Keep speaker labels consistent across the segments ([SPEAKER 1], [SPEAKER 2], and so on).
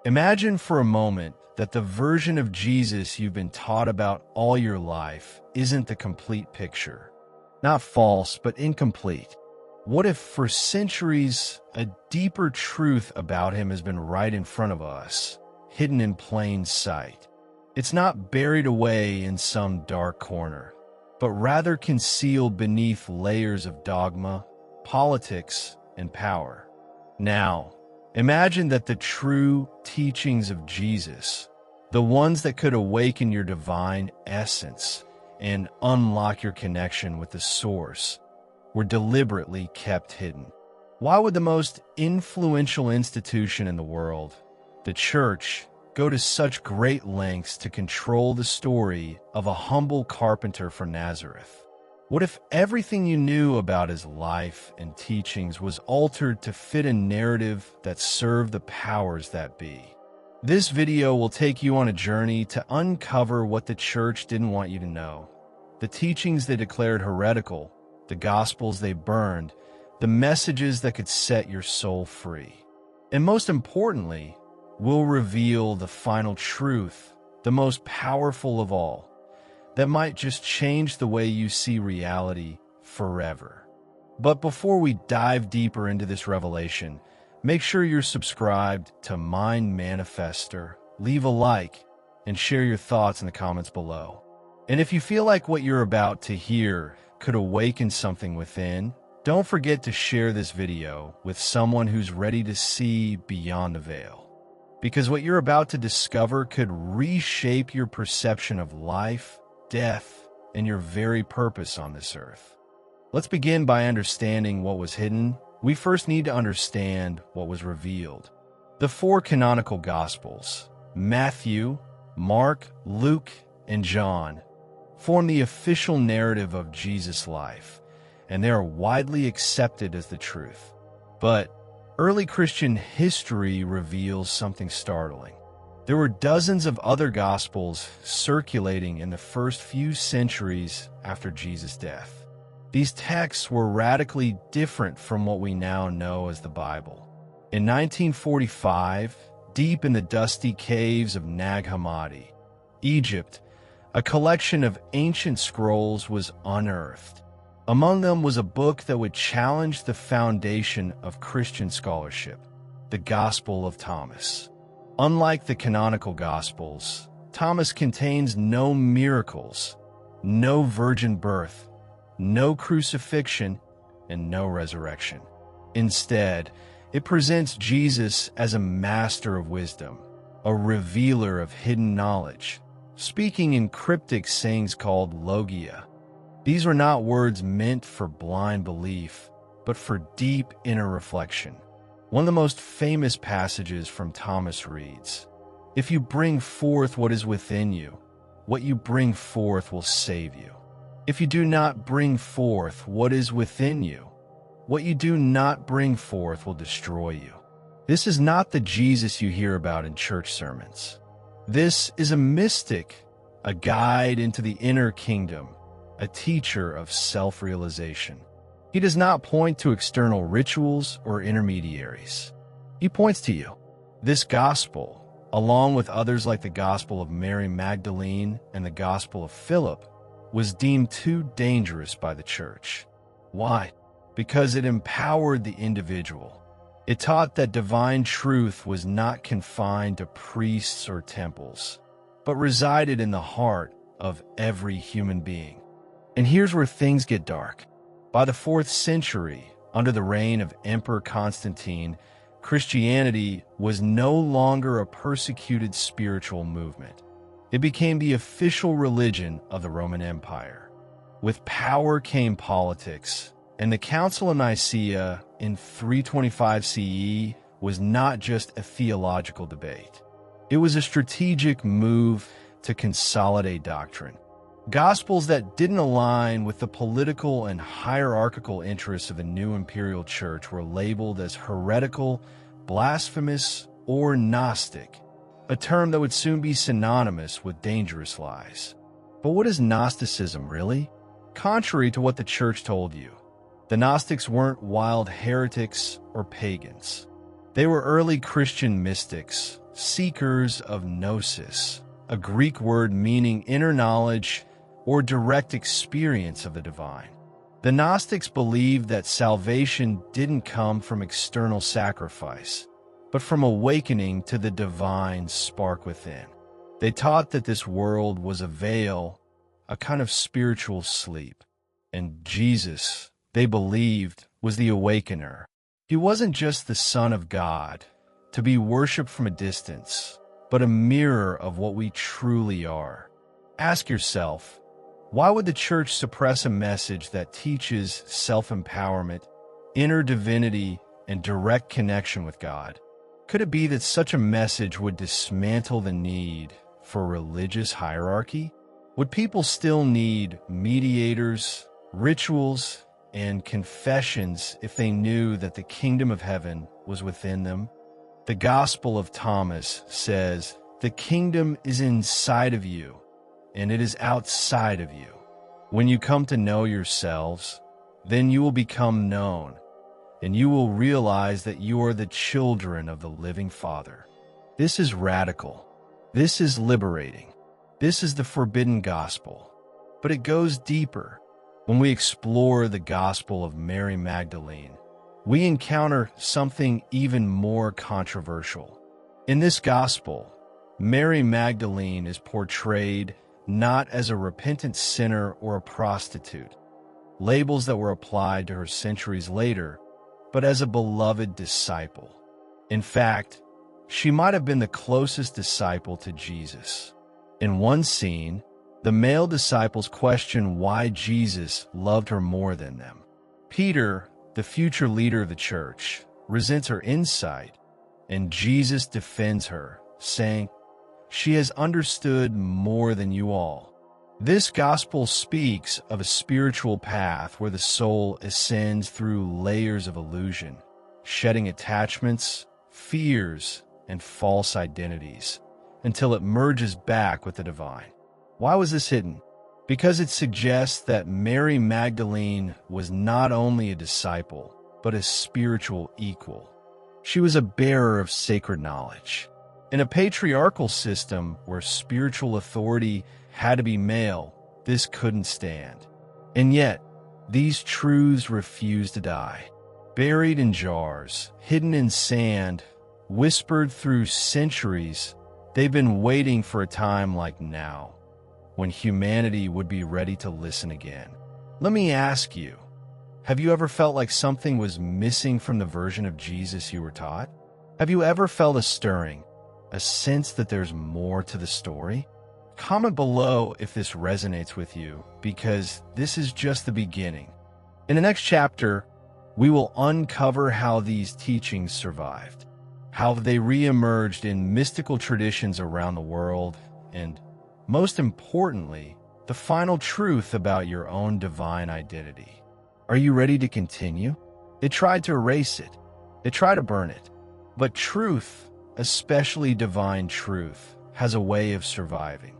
[SPEAKER 1] Imagine for a moment that the version of Jesus you've been taught about all your life isn't the complete picture. Not false, but incomplete. What if for centuries a deeper truth about him has been right in front of us, hidden in plain sight? It's not buried away in some dark corner, but rather concealed beneath layers of dogma, politics, and power. Now, imagine that the true teachings of Jesus, the ones that could awaken your divine essence and unlock your connection with the source, were deliberately kept hidden. Why would the most influential institution in the world, the church, go to such great lengths to control the story of a humble carpenter from Nazareth? What if everything you knew about his life and teachings was altered to fit a narrative that served the powers that be? This video will take you on a journey to uncover what the church didn't want you to know, the teachings they declared heretical, the gospels they burned, the messages that could set your soul free. And most importantly, we'll reveal the final truth, the most powerful of all, that might just change the way you see reality forever. But before we dive deeper into this revelation, make sure you're subscribed to Manifestor, leave a like, and share your thoughts in the comments below. And if you feel like what you're about to hear could awaken something within, don't forget to share this video with someone who's ready to see beyond the veil. Because what you're about to discover could reshape your perception of life, death, and your very purpose on this earth. Let's begin by understanding what was hidden. We first need to understand what was revealed. The four canonical Gospels, Matthew, Mark, Luke, and John, form the official narrative of Jesus' life, and they are widely accepted as the truth. But early Christian history reveals something startling. There were dozens of other Gospels circulating in the first few centuries after Jesus' death. These texts were radically different from what we now know as the Bible. In 1945, deep in the dusty caves of Nag Hammadi, Egypt, a collection of ancient scrolls was unearthed. Among them was a book that would challenge the foundation of Christian scholarship, the Gospel of Thomas. Unlike the canonical Gospels, Thomas contains no miracles, no virgin birth, no crucifixion, and no resurrection. Instead, it presents Jesus as a master of wisdom, a revealer of hidden knowledge, speaking in cryptic sayings called logia. These were not words meant for blind belief, but for deep inner reflection. One of the most famous passages from Thomas reads, "If you bring forth what is within you, what you bring forth will save you. If you do not bring forth what is within you, what you do not bring forth will destroy you." This is not the Jesus you hear about in church sermons. This is a mystic, a guide into the inner kingdom, a teacher of self-realization. He does not point to external rituals or intermediaries. He points to you. This gospel, along with others like the Gospel of Mary Magdalene and the Gospel of Philip, was deemed too dangerous by the church. Why? Because it empowered the individual. It taught that divine truth was not confined to priests or temples, but resided in the heart of every human being. And here's where things get dark. By the 4th century, under the reign of Emperor Constantine, Christianity was no longer a persecuted spiritual movement. It became the official religion of the Roman Empire. With power came politics, and the Council of Nicaea in 325 CE was not just a theological debate. It was a strategic move to consolidate doctrine. Gospels that didn't align with the political and hierarchical interests of the new imperial church were labeled as heretical, blasphemous, or Gnostic, a term that would soon be synonymous with dangerous lies. But what is Gnosticism really? Contrary to what the church told you, the Gnostics weren't wild heretics or pagans. They were early Christian mystics, seekers of gnosis, a Greek word meaning inner knowledge or direct experience of the divine. The Gnostics believed that salvation didn't come from external sacrifice, but from awakening to the divine spark within. They taught that this world was a veil, a kind of spiritual sleep, and Jesus, they believed, was the awakener. He wasn't just the Son of God, to be worshipped from a distance, but a mirror of what we truly are. Ask yourself, why would the church suppress a message that teaches self-empowerment, inner divinity, and direct connection with God? Could it be that such a message would dismantle the need for religious hierarchy? Would people still need mediators, rituals, and confessions if they knew that the kingdom of heaven was within them? The Gospel of Thomas says, "The kingdom is inside of you, and it is outside of you. When you come to know yourselves, then you will become known, and you will realize that you are the children of the living Father." This is radical. This is liberating. This is the forbidden gospel. But it goes deeper. When we explore the Gospel of Mary Magdalene, we encounter something even more controversial. In this gospel, Mary Magdalene is portrayed not as a repentant sinner or a prostitute, labels that were applied to her centuries later, but as a beloved disciple. In fact, she might have been the closest disciple to Jesus. In one scene, the male disciples question why Jesus loved her more than them. Peter, the future leader of the church, resents her insight, and Jesus defends her, saying, "She has understood more than you all." This gospel speaks of a spiritual path where the soul ascends through layers of illusion, shedding attachments, fears, and false identities, until it merges back with the divine. Why was this hidden? Because it suggests that Mary Magdalene was not only a disciple, but a spiritual equal. She was a bearer of sacred knowledge. In a patriarchal system where spiritual authority had to be male, this couldn't stand. And yet, these truths refused to die. Buried in jars, hidden in sand, whispered through centuries, they've been waiting for a time like now, when humanity would be ready to listen again. Let me ask you, have you ever felt like something was missing from the version of Jesus you were taught? Have you ever felt a stirring, a sense that there's more to the story? Comment below if this resonates with you, because this is just the beginning. In the next chapter, we will uncover how these teachings survived, how they re-emerged in mystical traditions around the world, and, most importantly, the final truth about your own divine identity. Are you ready to continue? They tried to erase it. They tried to burn it. But truth, especially divine truth, has a way of surviving.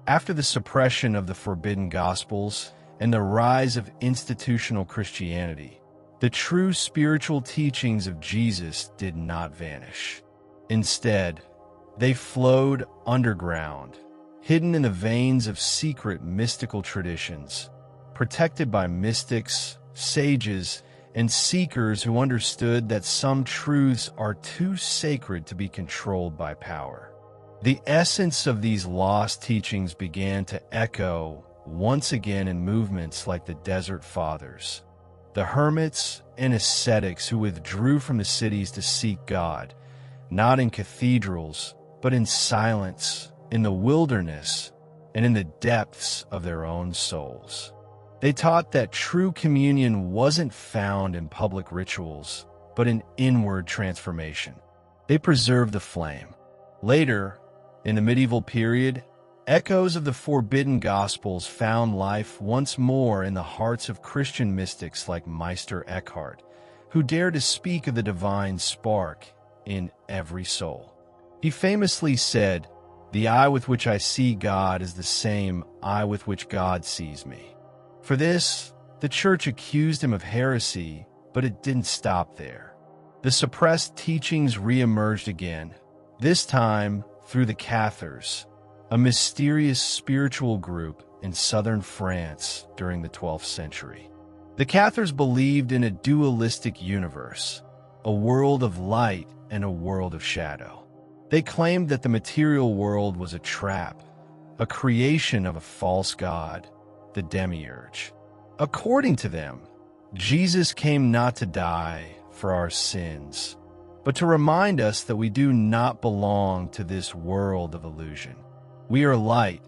[SPEAKER 1] After the suppression of the forbidden Gospels and the rise of institutional Christianity, the true spiritual teachings of Jesus did not vanish. Instead, they flowed underground, hidden in the veins of secret mystical traditions, protected by mystics, sages, and seekers who understood that some truths are too sacred to be controlled by power. The essence of these lost teachings began to echo once again in movements like the Desert Fathers, the hermits and ascetics who withdrew from the cities to seek God, not in cathedrals, but in silence, in the wilderness, and in the depths of their own souls. They taught that true communion wasn't found in public rituals, but in inward transformation. They preserved the flame. Later, in the medieval period, echoes of the forbidden Gospels found life once more in the hearts of Christian mystics like Meister Eckhart, who dared to speak of the divine spark in every soul. He famously said, "The eye with which I see God is the same eye with which God sees me." For this, the church accused him of heresy, but it didn't stop there. The suppressed teachings re-emerged again, this time through the Cathars, a mysterious spiritual group in southern France during the 12th century. The Cathars believed in a dualistic universe, a world of light and a world of shadow. They claimed that the material world was a trap, a creation of a false god, the demiurge. According to them, Jesus came not to die for our sins, but to remind us that we do not belong to this world of illusion. We are light,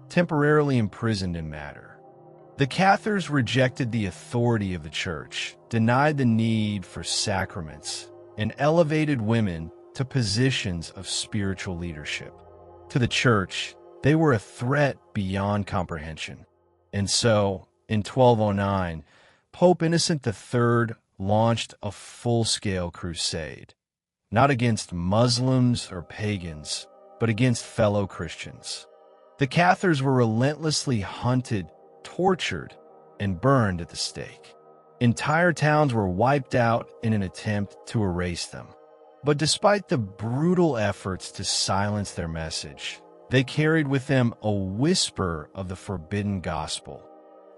[SPEAKER 1] temporarily imprisoned in matter. The Cathars rejected the authority of the church, denied the need for sacraments, and elevated women to positions of spiritual leadership. To the church, they were a threat beyond comprehension. And so, in 1209, Pope Innocent III launched a full-scale crusade, not against Muslims or pagans, but against fellow Christians. The Cathars were relentlessly hunted, tortured, and burned at the stake. Entire towns were wiped out in an attempt to erase them. But despite the brutal efforts to silence their message, they carried with them a whisper of the forbidden gospel,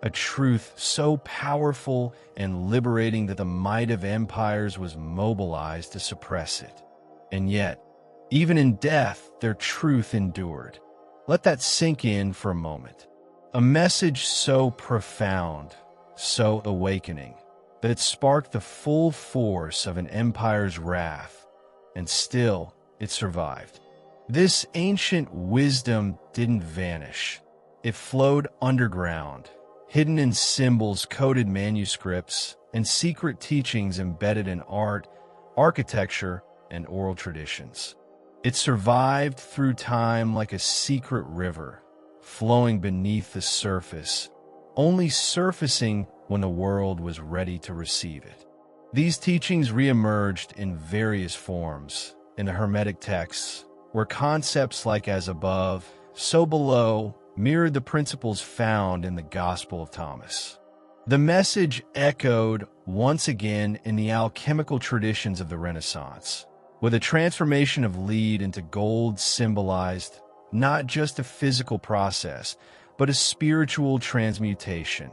[SPEAKER 1] a truth so powerful and liberating that the might of empires was mobilized to suppress it. And yet, even in death, their truth endured. Let that sink in for a moment. A message so profound, so awakening, that it sparked the full force of an empire's wrath, and still it survived. This ancient wisdom didn't vanish. It flowed underground, hidden in symbols, coded manuscripts, and secret teachings embedded in art, architecture, and oral traditions. It survived through time like a secret river, flowing beneath the surface, only surfacing when the world was ready to receive it. These teachings reemerged in various forms in the Hermetic texts, where concepts like as above, so below mirrored the principles found in the Gospel of Thomas. The message echoed once again in the alchemical traditions of the Renaissance, with a transformation of lead into gold symbolized not just a physical process, but a spiritual transmutation,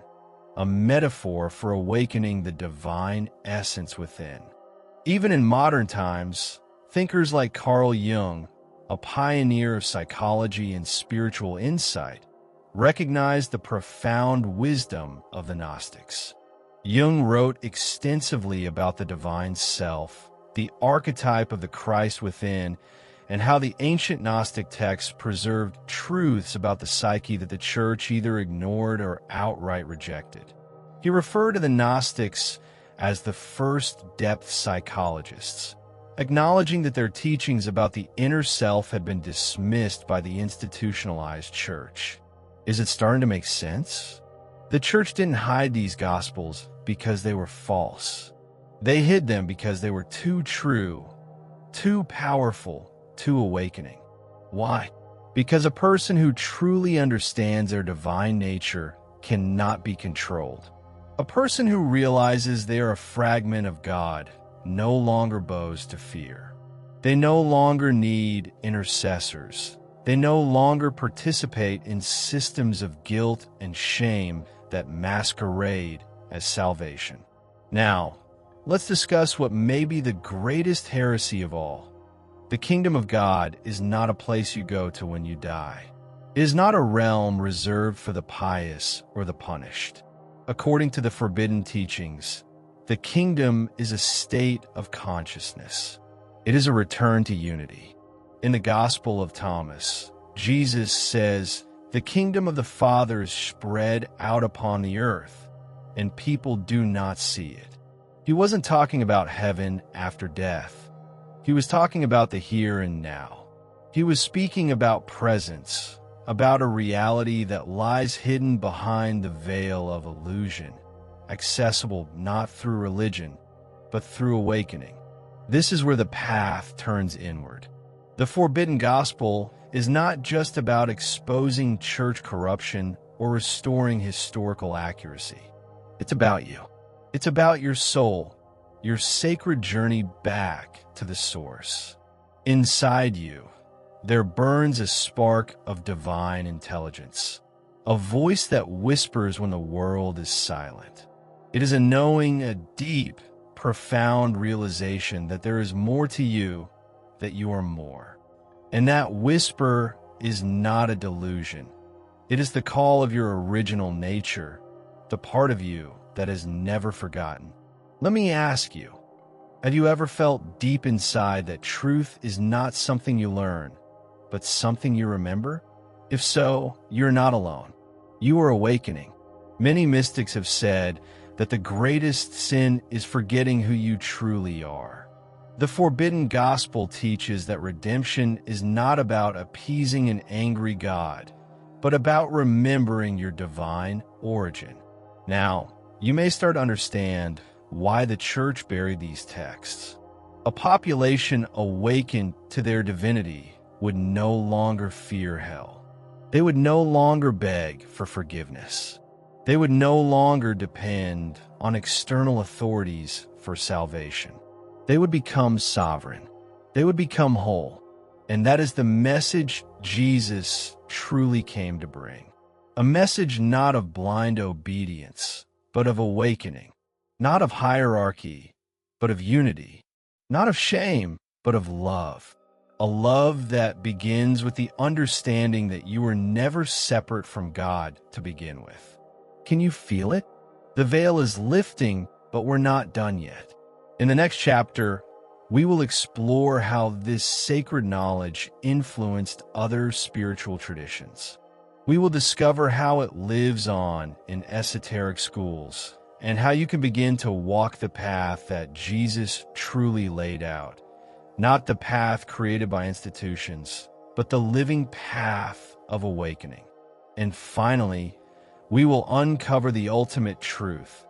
[SPEAKER 1] a metaphor for awakening the divine essence within. Even in modern times, thinkers like Carl Jung, a pioneer of psychology and spiritual insight, recognized the profound wisdom of the Gnostics. Jung wrote extensively about the divine self, the archetype of the Christ within, and how the ancient Gnostic texts preserved truths about the psyche that the church either ignored or outright rejected. He referred to the Gnostics as the first depth psychologists, acknowledging that their teachings about the inner self had been dismissed by the institutionalized church. Is it starting to make sense? The church didn't hide these gospels because they were false. They hid them because they were too true, too powerful, too awakening. Why? Because a person who truly understands their divine nature cannot be controlled. A person who realizes they are a fragment of God no longer bows to fear. They no longer need intercessors. They no longer participate in systems of guilt and shame that masquerade as salvation. Now, let's discuss what may be the greatest heresy of all. The kingdom of God is not a place you go to when you die. It is not a realm reserved for the pious or the punished. According to the forbidden teachings, the kingdom is a state of consciousness. It is a return to unity. In the Gospel of Thomas, Jesus says, "The kingdom of the Father is spread out upon the earth, and people do not see it." He wasn't talking about heaven after death. He was talking about the here and now. He was speaking about presence, about a reality that lies hidden behind the veil of illusion, accessible not through religion, but through awakening. This is where the path turns inward. The forbidden gospel is not just about exposing church corruption or restoring historical accuracy. It's about you. It's about your soul, your sacred journey back to the source. Inside you, there burns a spark of divine intelligence, a voice that whispers when the world is silent. It is a knowing, a deep, profound realization that there is more to you, that you are more. And that whisper is not a delusion. It is the call of your original nature, the part of you that is never forgotten. Let me ask you, have you ever felt deep inside that truth is not something you learn, but something you remember? If so, you're not alone. You are awakening. Many mystics have said that the greatest sin is forgetting who you truly are. The forbidden gospel teaches that redemption is not about appeasing an angry God, but about remembering your divine origin. Now, you may start to understand why the church buried these texts. A population awakened to their divinity would no longer fear hell. They would no longer beg for forgiveness. They would no longer depend on external authorities for salvation. They would become sovereign. They would become whole. And that is the message Jesus truly came to bring. A message not of blind obedience, but of awakening. Not of hierarchy, but of unity. Not of shame, but of love. A love that begins with the understanding that you were never separate from God to begin with. Can you feel it? The veil is lifting, but we're not done yet. In the next chapter, we will explore how this sacred knowledge influenced other spiritual traditions. We will discover how it lives on in esoteric schools and how you can begin to walk the path that Jesus truly laid out. Not the path created by institutions, but the living path of awakening. And finally, we will uncover the ultimate truth,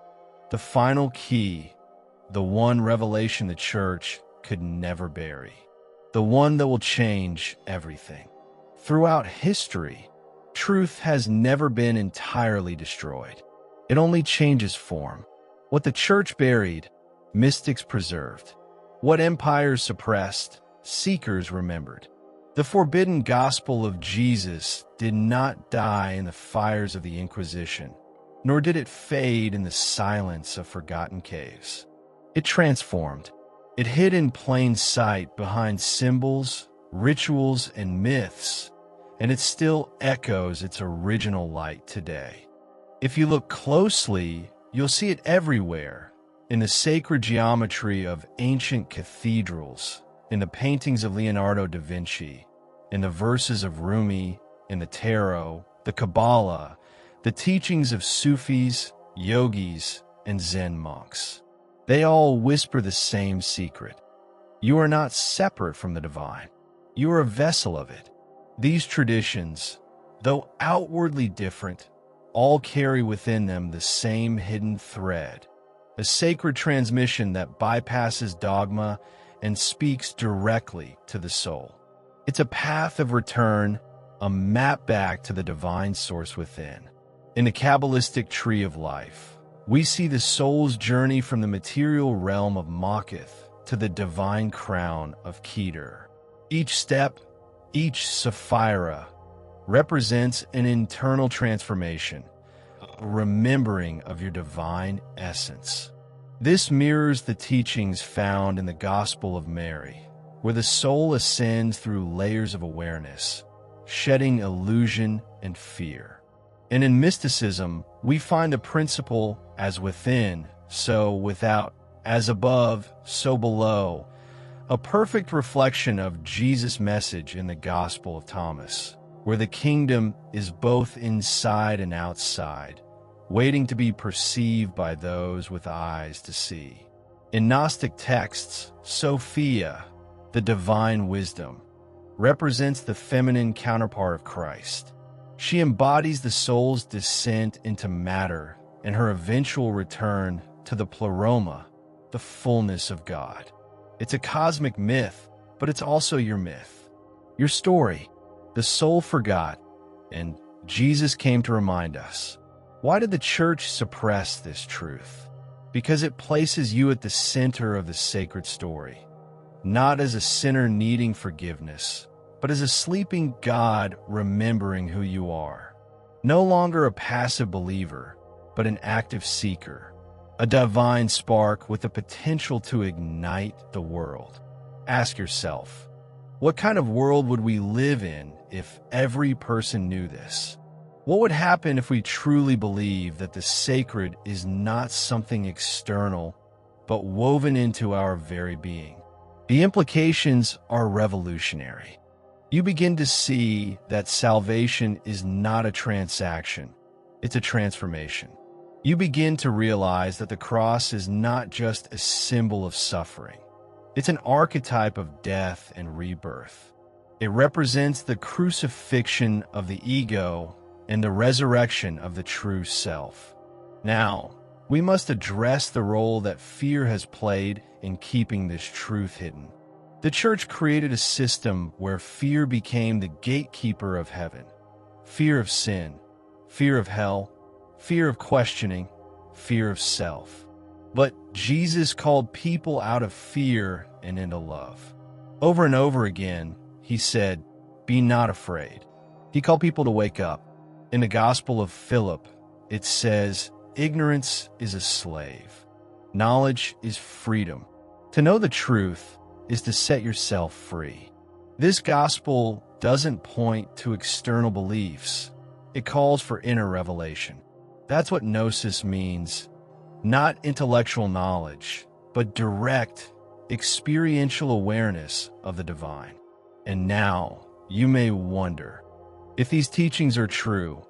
[SPEAKER 1] the final key, the one revelation the church could never bury, the one that will change everything. Throughout history, truth has never been entirely destroyed. It only changes form. What the church buried, mystics preserved. What empires suppressed, seekers remembered. The forbidden gospel of Jesus did not die in the fires of the Inquisition, nor did it fade in the silence of forgotten caves. It transformed. It hid in plain sight behind symbols, rituals, and myths, and it still echoes its original light today. If you look closely, you'll see it everywhere. In the sacred geometry of ancient cathedrals, in the paintings of Leonardo da Vinci, in the verses of Rumi, in the tarot, the Kabbalah, the teachings of Sufis, yogis, and Zen monks. They all whisper the same secret. You are not separate from the divine. You are a vessel of it. These traditions, though outwardly different, all carry within them the same hidden thread. A sacred transmission that bypasses dogma and speaks directly to the soul. It's a path of return, a map back to the divine source within. In the Kabbalistic tree of life, we see the soul's journey from the material realm of Maketh to the divine crown of Keter. Each step, each Sapphira, represents an internal transformation, a remembering of your divine essence. This mirrors the teachings found in the Gospel of Mary, where the soul ascends through layers of awareness, shedding illusion and fear. And in mysticism, we find the principle as within, so without, as above, so below, a perfect reflection of Jesus' message in the Gospel of Thomas, where the kingdom is both inside and outside, waiting to be perceived by those with eyes to see. In Gnostic texts, Sophia, the divine wisdom, represents the feminine counterpart of Christ. She embodies the soul's descent into matter and her eventual return to the pleroma, the fullness of God. It's a cosmic myth, but it's also your myth, your story. The soul forgot, and Jesus came to remind us. Why did the church suppress this truth? Because it places you at the center of the sacred story. not as a sinner needing forgiveness, but as a sleeping God remembering who you are. No longer a passive believer, but an active seeker, a divine spark with the potential to ignite the world. Ask yourself, what kind of world would we live in if every person knew this? What would happen if we truly believe that the sacred is not something external, but woven into our very being? The implications are revolutionary. You begin to see that salvation is not a transaction, it's a transformation. You begin to realize that the cross is not just a symbol of suffering. It's an archetype of death and rebirth. It represents the crucifixion of the ego and the resurrection of the true self. Now, we must address the role that fear has played in keeping this truth hidden. The church created a system where fear became the gatekeeper of heaven. Fear of sin, fear of hell, fear of questioning, fear of self. But Jesus called people out of fear and into love. Over and over again, he said, "Be not afraid." He called people to wake up. In the Gospel of Philip, it says, "Ignorance is a slave. Knowledge is freedom." To know the truth is to set yourself free. This gospel doesn't point to external beliefs. It calls for inner revelation. That's what gnosis means. Not intellectual knowledge, but direct, experiential awareness of the divine. And now, you may wonder, if these teachings are true,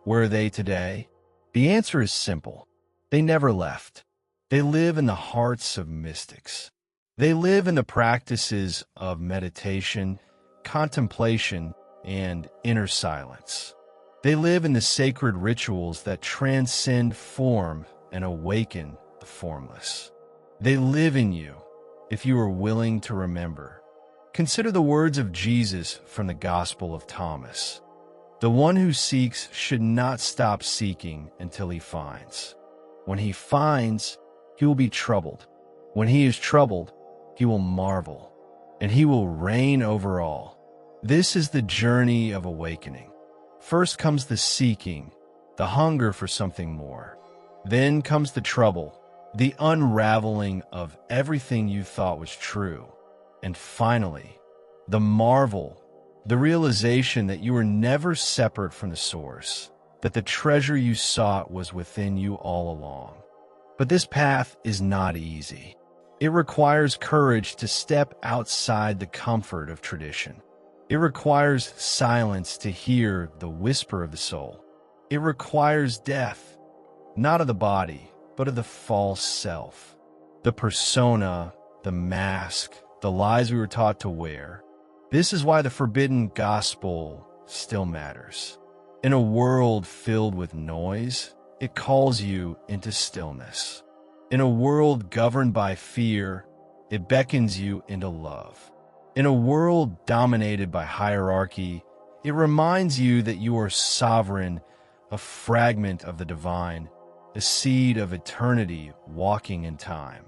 [SPEAKER 1] where are they today? The answer is simple. They never left. They live in the hearts of mystics. They live in the practices of meditation, contemplation, and inner silence. They live in the sacred rituals that transcend form and awaken the formless. They live in you if you are willing to remember. Consider the words of Jesus from the Gospel of Thomas. The one who seeks should not stop seeking until he finds. When he finds, he will be troubled. When he is troubled, he will marvel, and he will reign over all. This is the journey of awakening. First comes the seeking, the hunger for something more. Then comes the trouble, the unraveling of everything you thought was true. And finally, the marvel, the realization that you were never separate from the source, that the treasure you sought was within you all along. But this path is not easy. It requires courage to step outside the comfort of tradition. It requires silence to hear the whisper of the soul. It requires death, not of the body, but of the false self, the persona, the mask, the lies we were taught to wear. This is why the forbidden gospel still matters. In a world filled with noise, it calls you into stillness. In a world governed by fear, it beckons you into love. In a world dominated by hierarchy, it reminds you that you are sovereign, a fragment of the divine, a seed of eternity walking in time.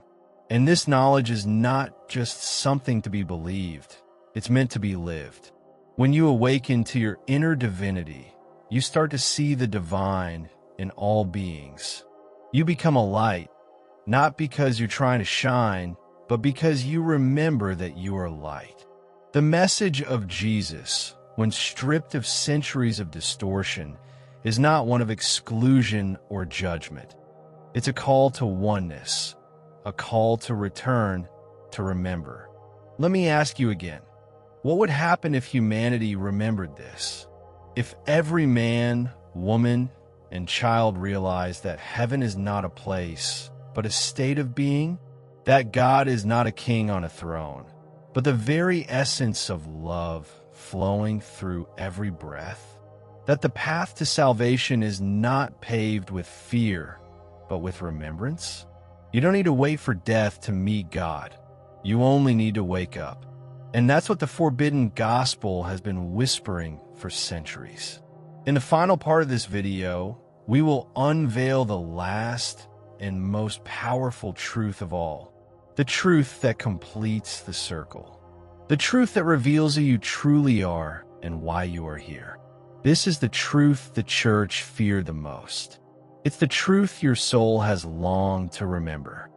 [SPEAKER 1] And this knowledge is not just something to be believed, it's meant to be lived. When you awaken to your inner divinity, you start to see the divine in all beings. You become a light, not because you're trying to shine, but because you remember that you are light. The message of Jesus, when stripped of centuries of distortion, is not one of exclusion or judgment. It's a call to oneness, a call to return, to remember. Let me ask you again, what would happen if humanity remembered this? If every man, woman, and child realized that heaven is not a place, but a state of being, that God is not a king on a throne, but the very essence of love flowing through every breath, that the path to salvation is not paved with fear, but with remembrance? You don't need to wait for death to meet God. You only need to wake up. And that's what the forbidden gospel has been whispering for centuries. In the final part of this video, we will unveil the last and most powerful truth of all. the truth that completes the circle, the truth that reveals who you truly are and why you are here. This is the truth the church feared the most. It's the truth your soul has longed to remember.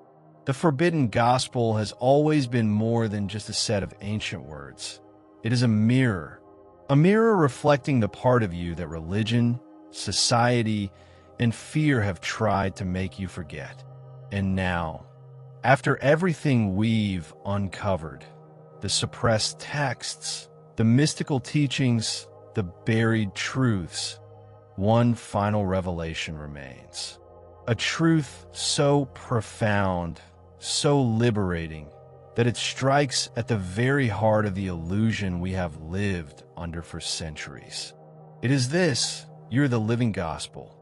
[SPEAKER 1] The forbidden gospel has always been more than just a set of ancient words. It is a mirror reflecting the part of you that religion, society, and fear have tried to make you forget. And now, after everything we've uncovered, the suppressed texts, the mystical teachings, the buried truths, one final revelation remains. A truth so profound, so liberating, that it strikes at the very heart of the illusion we have lived under for centuries. It is this: you're the living gospel.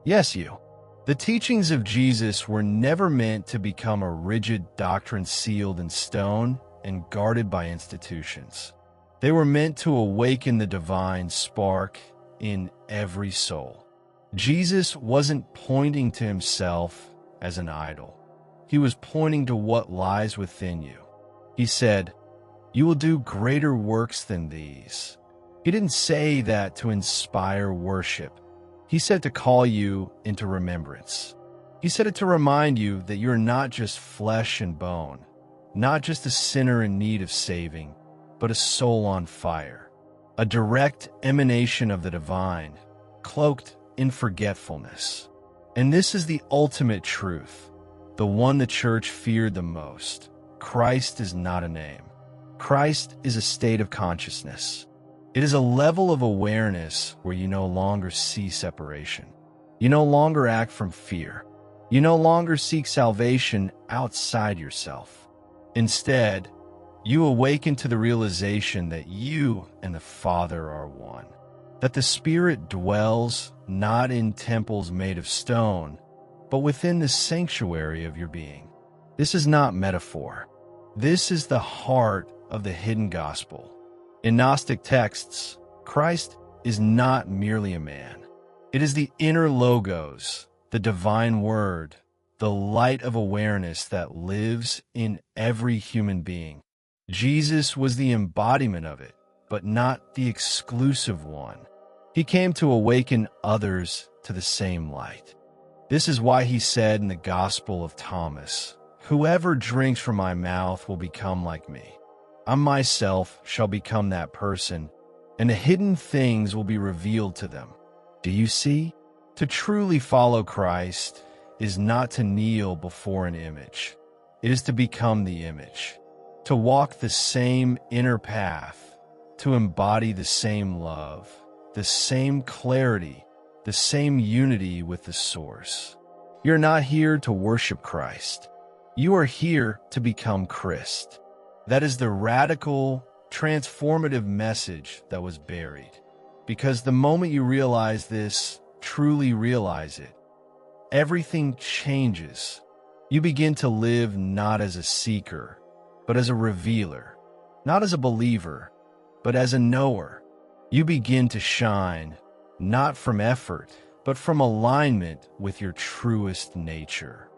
[SPEAKER 1] Yes, you. The teachings of Jesus were never meant to become a rigid doctrine sealed in stone and guarded by institutions. They were meant to awaken the divine spark in every soul. Jesus wasn't pointing to himself as an idol. He was pointing to what lies within you. He said, "You will do greater works than these." He didn't say that to inspire worship. He said to call you into remembrance. He said it to remind you that you're not just flesh and bone, not just a sinner in need of saving, but a soul on fire, a direct emanation of the divine, cloaked in forgetfulness. And this is the ultimate truth, the one the church feared the most. Christ is not a name. Christ is a state of consciousness. It is a level of awareness where you no longer see separation. You no longer act from fear. You no longer seek salvation outside yourself. Instead, you awaken to the realization that you and the Father are one, that the Spirit dwells not in temples made of stone, but within the sanctuary of your being. This is not metaphor. This is the heart of the hidden gospel. In Gnostic texts, Christ is not merely a man. It is the inner logos, the divine word, the light of awareness that lives in every human being. Jesus was the embodiment of it, but not the exclusive one. He came to awaken others to the same light. This is why he said in the Gospel of Thomas, "Whoever drinks from my mouth will become like me. I myself shall become that person, and the hidden things will be revealed to them." Do you see? To truly follow Christ is not to kneel before an image. It is to become the image, to walk the same inner path, to embody the same love, the same clarity, the same unity with the source. You're not here to worship Christ. You are here to become Christ. That is the radical, transformative message that was buried. Because the moment you realize this, truly realize it, everything changes. You begin to live not as a seeker, but as a revealer, not as a believer, but as a knower. You begin to shine, not from effort, but from alignment with your truest nature.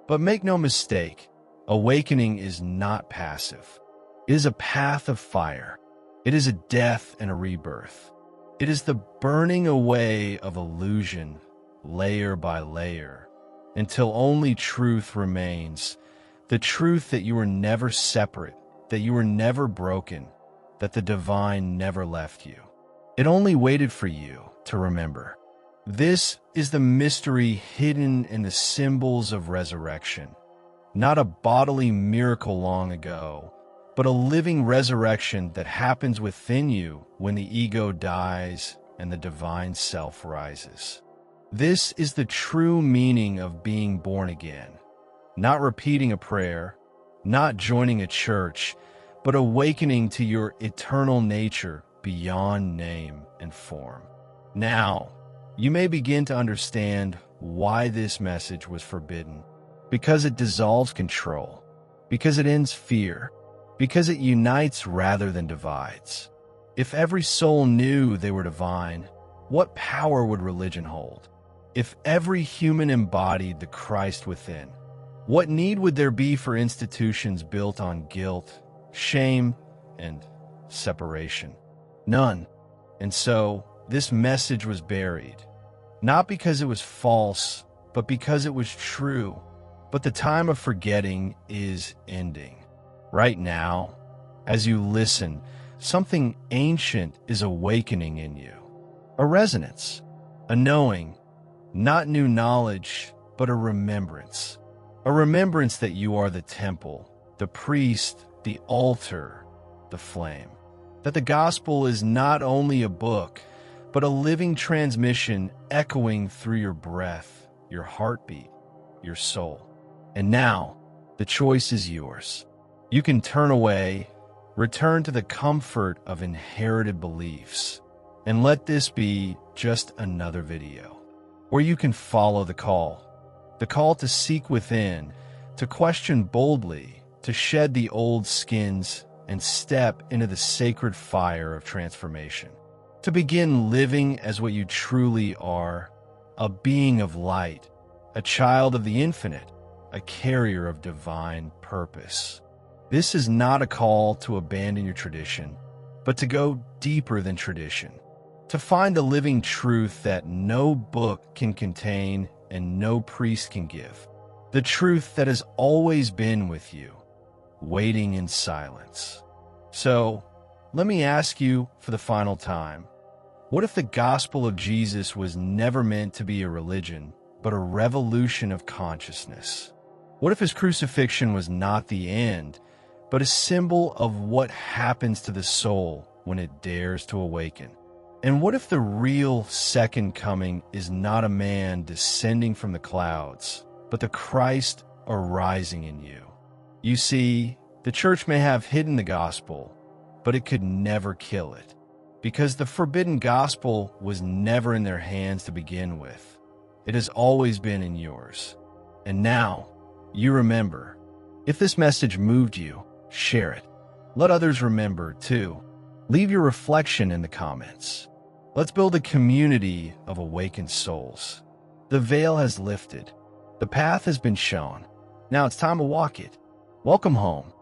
[SPEAKER 1] But make no mistake, awakening is not passive. It is a path of fire. It is a death and a rebirth. It is the burning away of illusion, layer by layer, until only truth remains, the truth that you were never separate, that you were never broken, that the divine never left you. It only waited for you to remember. This is the mystery hidden in the symbols of resurrection, not a bodily miracle long ago, but a living resurrection that happens within you when the ego dies and the divine self rises. This is the true meaning of being born again. Not repeating a prayer, not joining a church, but awakening to your eternal nature beyond name and form. Now, you may begin to understand why this message was forbidden. Because it dissolves control, because it ends fear, because it unites rather than divides. If every soul knew they were divine, what power would religion hold? If every human embodied the Christ within, What need would there be for institutions built on guilt, shame, and separation? None. And so, this message was buried. Not because it was false, but because it was true. But the time of forgetting is ending. Right now, as you listen, something ancient is awakening in you. A resonance, a knowing, not new knowledge, but a remembrance. A remembrance that you are the temple, the priest, the altar, the flame. That the gospel is not only a book, but a living transmission echoing through your breath, your heartbeat, your soul. And now, the choice is yours. You can turn away, return to the comfort of inherited beliefs, and let this be just another video, where you can follow the call to seek within, to question boldly, to shed the old skins and step into the sacred fire of transformation, to begin living as what you truly are, a being of light, a child of the infinite, a carrier of divine purpose. This is not a call to abandon your tradition, but to go deeper than tradition, to find the living truth that no book can contain and no priest can give, the truth that has always been with you, waiting in silence. So, let me ask you for the final time, what if the gospel of Jesus was never meant to be a religion, but a revolution of consciousness? What if his crucifixion was not the end, but a symbol of what happens to the soul when it dares to awaken? And what if the real second coming is not a man descending from the clouds, but the Christ arising in you? You see, the church may have hidden the gospel, but it could never kill it, because the forbidden gospel was never in their hands to begin with. It has always been in yours. And now, you remember. If this message moved you, share it. Let others remember, too. Leave your reflection in the comments. Let's build a community of awakened souls. The veil has lifted. The path has been shown. Now it's time to walk it. Welcome home.